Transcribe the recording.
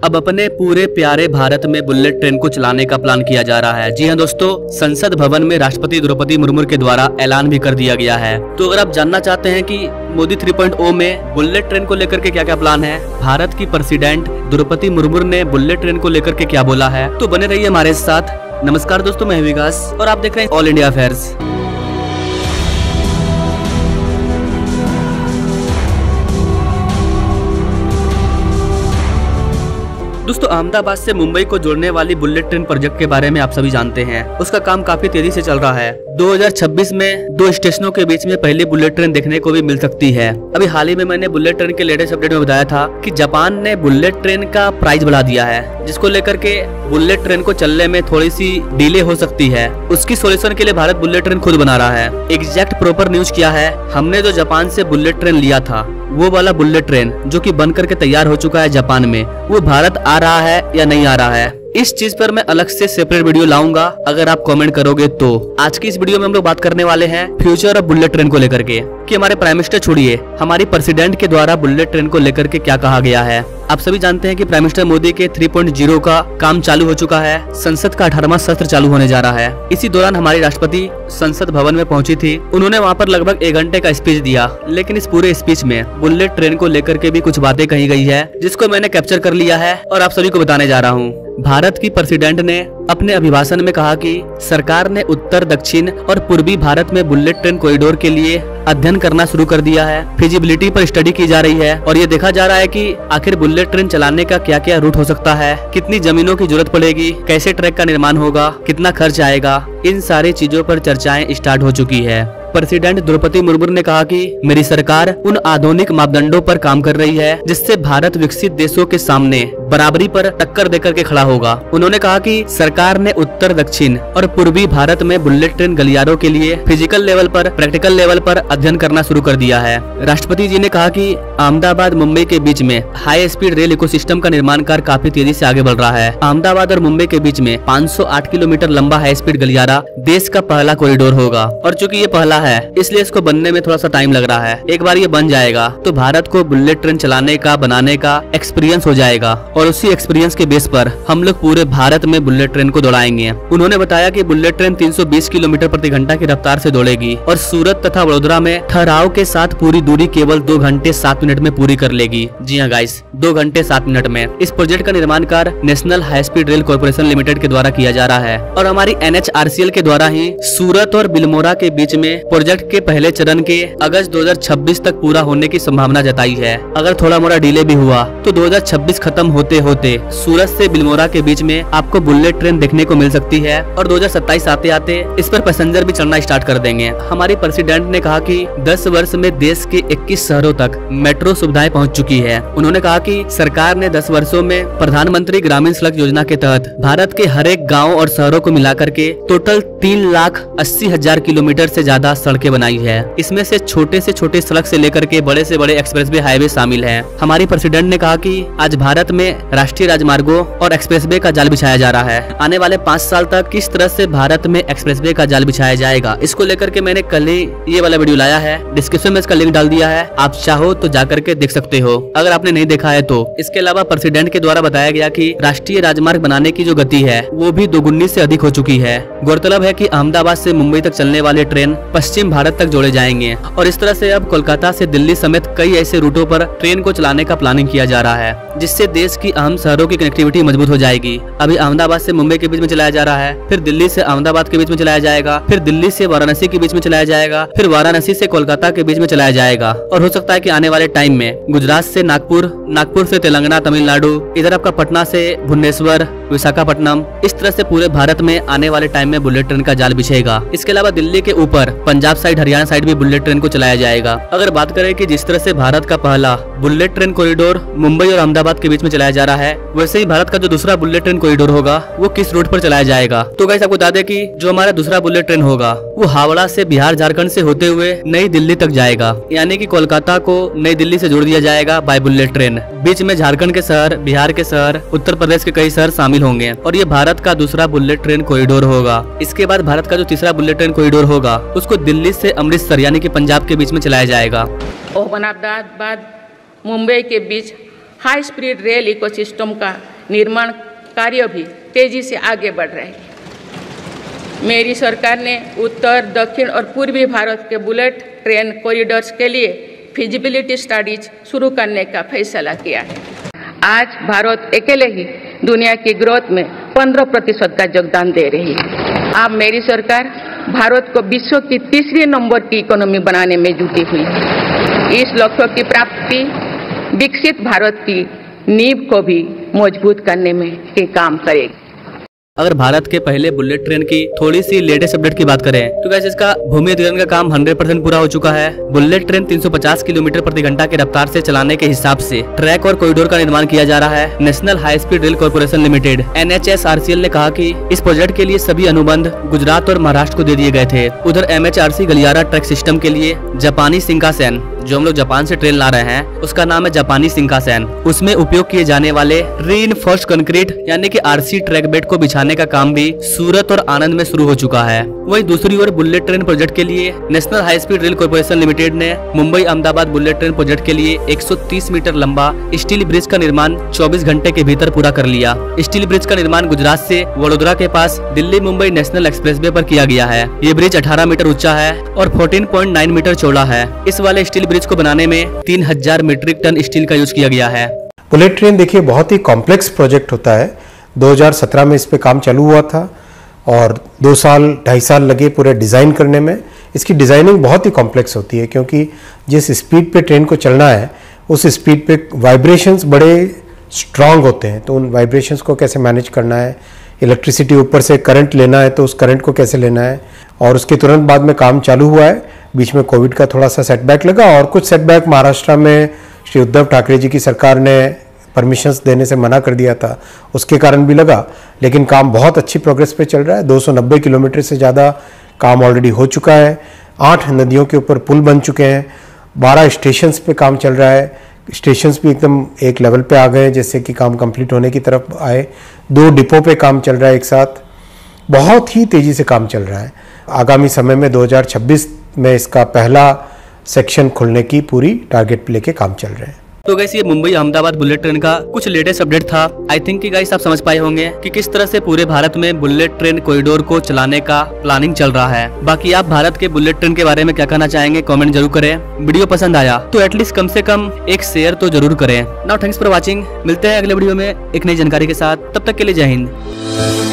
अब अपने पूरे प्यारे भारत में बुलेट ट्रेन को चलाने का प्लान किया जा रहा है। जी हाँ दोस्तों, संसद भवन में राष्ट्रपति द्रौपदी मुर्मू के द्वारा ऐलान भी कर दिया गया है। तो अगर आप जानना चाहते हैं कि मोदी 3.0 में बुलेट ट्रेन को लेकर के क्या क्या प्लान है, भारत की प्रेसिडेंट द्रौपदी मुर्मू ने बुलेट ट्रेन को लेकर के क्या बोला है, तो बने रहिए हमारे साथ। नमस्कार दोस्तों, मैं विकास और आप देख रहे हैं ऑल इंडिया अफेयर्स। दोस्तों, अहमदाबाद से मुंबई को जोड़ने वाली बुलेट ट्रेन प्रोजेक्ट के बारे में आप सभी जानते हैं। उसका काम काफी तेजी से चल रहा है। 2026 में 2 स्टेशनों के बीच में पहली बुलेट ट्रेन देखने को भी मिल सकती है। अभी हाल ही में मैंने बुलेट ट्रेन के लेटेस्ट अपडेट में बताया था कि जापान ने बुलेट ट्रेन का प्राइस बढ़ा दिया है, जिसको लेकर के बुलेट ट्रेन को चलने में थोड़ी सी डिले हो सकती है। उसकी सोल्यूशन के लिए भारत बुलेट ट्रेन खुद बना रहा है। एग्जैक्ट प्रॉपर न्यूज क्या है, हमने जो जापान से बुलेट ट्रेन लिया था, वो वाला बुलेट ट्रेन जो कि बन करके तैयार हो चुका है जापान में, वो भारत आ रहा है या नहीं आ रहा है, इस चीज पर मैं अलग से सेपरेट वीडियो लाऊंगा अगर आप कमेंट करोगे तो। आज की इस वीडियो में हम लोग बात करने वाले हैं फ्यूचर ऑफ बुलेट ट्रेन को लेकर के, कि हमारे प्राइम मिनिस्टर छोड़िए, हमारी प्रेसिडेंट के द्वारा बुलेट ट्रेन को लेकर के क्या कहा गया है। आप सभी जानते हैं कि प्राइम मिनिस्टर मोदी के 3.0 का काम चालू हो चुका है। संसद का 18वां सत्र चालू होने जा रहा है। इसी दौरान हमारी राष्ट्रपति संसद भवन में पहुंची थी। उन्होंने वहां पर लगभग 1 घंटे का स्पीच दिया, लेकिन इस पूरे स्पीच में बुलेट ट्रेन को लेकर के भी कुछ बातें कही गई है, जिसको मैंने कैप्चर कर लिया है और आप सभी को बताने जा रहा हूँ। भारत की प्रेसिडेंट ने अपने अभिभाषण में कहा कि सरकार ने उत्तर, दक्षिण और पूर्वी भारत में बुलेट ट्रेन कॉरिडोर के लिए अध्ययन करना शुरू कर दिया है। फिजिबिलिटी पर स्टडी की जा रही है और ये देखा जा रहा है कि आखिर बुलेट ट्रेन चलाने का क्या क्या रूट हो सकता है, कितनी जमीनों की जरूरत पड़ेगी, कैसे ट्रैक का निर्माण होगा, कितना खर्च आएगा। इन सारी चीजों पर चर्चाएं स्टार्ट हो चुकी है। प्रेसिडेंट द्रौपदी मुर्मू ने कहा कि मेरी सरकार उन आधुनिक मापदंडों पर काम कर रही है जिससे भारत विकसित देशों के सामने बराबरी पर टक्कर देकर के खड़ा होगा। उन्होंने कहा कि सरकार ने उत्तर, दक्षिण और पूर्वी भारत में बुलेट ट्रेन गलियारों के लिए फिजिकल लेवल पर, प्रैक्टिकल लेवल पर अध्ययन करना शुरू कर दिया है। राष्ट्रपति जी ने कहा कि अहमदाबाद मुंबई के बीच में हाई स्पीड रेल इकोसिस्टम का निर्माण कार्य काफी तेजी से आगे बढ़ रहा है। अहमदाबाद और मुंबई के बीच में 508 किलोमीटर लंबा हाई स्पीड गलियारा देश का पहला कॉरिडोर होगा और चूंकि ये पहला है, इसलिए इसको बनने में थोड़ा सा टाइम लग रहा है। एक बार ये बन जाएगा तो भारत को बुलेट ट्रेन चलाने का, बनाने का एक्सपीरियंस हो जाएगा और उसी एक्सपीरियंस के बेस पर हम लोग पूरे भारत में बुलेट ट्रेन को दौड़ाएंगे। उन्होंने बताया कि बुलेट ट्रेन 320 किलोमीटर प्रति घंटा की रफ्तार से दौड़ेगी और सूरत तथा वडोदरा में ठहराव के साथ पूरी दूरी केवल 2 घंटे 7 मिनट में पूरी कर लेगी। जी हाँ गाइस, 2 घंटे 7 मिनट में। इस प्रोजेक्ट का निर्माण कार्य national high speed rail corporation limited के द्वारा किया जा रहा है और हमारी NHRCL के द्वारा ही सूरत और बिलमोरा के बीच में प्रोजेक्ट के पहले चरण के अगस्त 2026 तक पूरा होने की संभावना जताई है। अगर थोड़ा मोड़ा डिले भी हुआ तो 2026 खत्म होते होते सूरत से बिलमोरा के बीच में आपको बुलेट ट्रेन देखने को मिल सकती है और 2027 आते आते इस पर पैसेंजर भी चढ़ना स्टार्ट कर देंगे। हमारी प्रेसिडेंट ने कहा कि 10 वर्ष में देश के 21 शहरों तक मेट्रो सुविधाएं पहुंच चुकी है। उन्होंने कहा कि सरकार ने 10 वर्षों में प्रधानमंत्री ग्रामीण सड़क योजना के तहत भारत के हर एक गाँव और शहरों को मिलाकर के टोटल 3,80,000 किलोमीटर से ज्यादा सड़कें बनाई है। इसमें से छोटे सड़क से लेकर के बड़े से बड़े एक्सप्रेसवे, हाईवे शामिल हैं। हमारी प्रेसिडेंट ने कहा कि आज भारत में राष्ट्रीय राजमार्गों और एक्सप्रेसवे का जाल बिछाया जा रहा है। आने वाले 5 साल तक किस तरह से भारत में एक्सप्रेसवे का जाल बिछाया जाएगा, इसको लेकर के मैंने कल ही ये वाला वीडियो लाया है। डिस्क्रिप्शन में इसका लिंक डाल दिया है, आप चाहो तो जाकर के देख सकते हो अगर आपने नहीं देखा है तो। इसके अलावा प्रेसिडेंट के द्वारा बताया गया कि राष्ट्रीय राजमार्ग बनाने की जो गति है वो भी दोगुनी से अधिक हो चुकी है। गौरतलब है कि अहमदाबाद से मुंबई तक चलने वाले ट्रेन पश्चिम भारत तक जोड़े जाएंगे और इस तरह से अब कोलकाता से दिल्ली समेत कई ऐसे रूटों पर ट्रेन को चलाने का प्लानिंग किया जा रहा है, जिससे देश की अहम शहरों की कनेक्टिविटी मजबूत हो जाएगी। अभी अहमदाबाद से मुंबई के बीच में चलाया जा रहा है, फिर दिल्ली से अहमदाबाद के बीच में चलाया जाएगा, फिर दिल्ली से वाराणसी के बीच में चलाया जाएगा, फिर वाराणसी से कोलकाता के बीच में चलाया जाएगा और हो सकता है कि आने वाले टाइम में गुजरात से नागपुर, नागपुर से तेलंगाना, तमिलनाडु, इधर आपका पटना से भुवनेश्वर, विशाखापट्टनम, इस तरह से पूरे भारत में आने वाले टाइम में बुलेट ट्रेन का जाल बिछेगा। इसके अलावा दिल्ली के ऊपर पंजाब साइड, हरियाणा साइड भी बुलेट ट्रेन को चलाया जाएगा। अगर बात करें कि जिस तरह से भारत का पहला बुलेट ट्रेन कॉरिडोर मुंबई और अहमदाबाद के बीच में चलाया जा रहा है, वैसे ही भारत का जो दूसरा बुलेट ट्रेन कॉरिडोर होगा वो किस रूट पर चलाया जाएगा। तो गाइस आपको बता दें कि जो हमारा दूसरा बुलेट ट्रेन होगा वो हावड़ा से बिहार, झारखंड से होते हुए नई दिल्ली तक जाएगा, यानी कि कोलकाता को नई दिल्ली से जोड़ दिया जाएगा बाय बुलेट ट्रेन। बीच में झारखंड के शहर, बिहार के शहर, उत्तर प्रदेश के कई शहर शामिल होंगे और ये भारत का दूसरा बुलेट ट्रेन कॉरिडोर होगा। इसके बाद भारत का जो तीसरा बुलेट ट्रेन कॉरिडोर होगा उसको दिल्ली से अमृतसर यानी कि पंजाब के बीच में चलाया जाएगा। अहमदाबाद मुंबई के बीच हाई स्पीड रेल इकोसिस्टम का निर्माण कार्य भी तेजी से आगे बढ़ रहे हैं। मेरी सरकार ने उत्तर, दक्षिण और पूर्वी भारत के बुलेट ट्रेन कॉरिडोर्स के लिए फिजिबिलिटी स्टडीज शुरू करने का फैसला किया है। आज भारत अकेले ही दुनिया की ग्रोथ में 15% का योगदान दे रही है। अब मेरी सरकार भारत को विश्व की तीसरी नंबर की इकोनॉमी बनाने में जुटी हुई है। इस लक्ष्य की प्राप्ति विकसित भारत की नींव को भी मजबूत करने में काम करेगी। अगर भारत के पहले बुलेट ट्रेन की थोड़ी सी लेटेस्ट अपडेट की बात करें तो गाइस इसका भूमि अधिग्रहण का काम 100% पूरा हो चुका है। बुलेट ट्रेन 350 किलोमीटर प्रति घंटा की रफ्तार से चलाने के हिसाब से ट्रैक और कॉरिडोर का निर्माण किया जा रहा है। National high speed rail corporation limited NHSRCL ने कहा कि इस प्रोजेक्ट के लिए सभी अनुबंध गुजरात और महाराष्ट्र को दे दिए गए थे। उधर MHRC गलियारा ट्रैक सिस्टम के लिए जापानी शिंकानसेन, जो हम लोग जापान से ट्रेन ला रहे हैं, उसका नाम है जापानी शिंकानसेन, उसमें उपयोग किए जाने वाले रीइंफोर्स्ड कंक्रीट यानी कि RC ट्रैक बेड को बिछाने का काम भी सूरत और आनंद में शुरू हो चुका है। वहीं दूसरी ओर बुलेट ट्रेन प्रोजेक्ट के लिए national high speed rail corporation limited ने Mumbai Ahmedabad bullet train project के लिए 130 मीटर लंबा स्टील ब्रिज का निर्माण 24 घंटे के भीतर पूरा कर लिया। स्टील ब्रिज का निर्माण गुजरात से वडोदरा के पास दिल्ली मुंबई नेशनल एक्सप्रेसवे पर किया गया है। ये ब्रिज 18 मीटर ऊंचा है और 14.9 मीटर चौड़ा है। इस वाले स्टील ब्रिज को बनाने में 3000 मीट्रिक टन स्टील का यूज किया गया है। बुलेट ट्रेन देखिए बहुत ही कॉम्प्लेक्स प्रोजेक्ट होता है। 2017 में इस पे काम चालू हुआ था और 2 साल 2.5 साल लगे पूरे डिज़ाइन करने में। इसकी डिज़ाइनिंग बहुत ही कॉम्प्लेक्स होती है क्योंकि जिस स्पीड पे ट्रेन को चलना है उस स्पीड पे वाइब्रेशंस बड़े स्ट्रांग होते हैं, तो उन वाइब्रेशंस को कैसे मैनेज करना है, इलेक्ट्रिसिटी ऊपर से करंट लेना है तो उस करंट को कैसे लेना है। और उसके तुरंत बाद में काम चालू हुआ है। बीच में कोविड का थोड़ा सा सेटबैक लगा और कुछ सेटबैक महाराष्ट्र में श्री उद्धव ठाकरे जी की सरकार ने परमिशंस देने से मना कर दिया था, उसके कारण भी लगा। लेकिन काम बहुत अच्छी प्रोग्रेस पे चल रहा है। 290 किलोमीटर से ज़्यादा काम ऑलरेडी हो चुका है। 8 नदियों के ऊपर पुल बन चुके हैं। 12 स्टेशंस पे काम चल रहा है। स्टेशंस भी एकदम एक लेवल पे आ गए जैसे कि काम कंप्लीट होने की तरफ आए। 2 डिपो पे काम चल रहा है एक साथ। बहुत ही तेज़ी से काम चल रहा है। आगामी समय में 2026 में इसका पहला सेक्शन खुलने की पूरी टारगेट लेके काम चल रहे हैं। तो गाइस ये मुंबई अहमदाबाद बुलेट ट्रेन का कुछ लेटेस्ट अपडेट था। आई थिंक कि गाइस आप समझ पाए होंगे कि किस तरह से पूरे भारत में बुलेट ट्रेन कॉरिडोर को चलाने का प्लानिंग चल रहा है। बाकी आप भारत के बुलेट ट्रेन के बारे में क्या कहना चाहेंगे कमेंट जरूर करें। वीडियो पसंद आया तो एटलीस्ट कम से कम एक शेयर तो जरूर करें। Now thanks for watching. मिलते हैं अगले वीडियो में एक नई जानकारी के साथ। तब तक के लिए जय हिंद।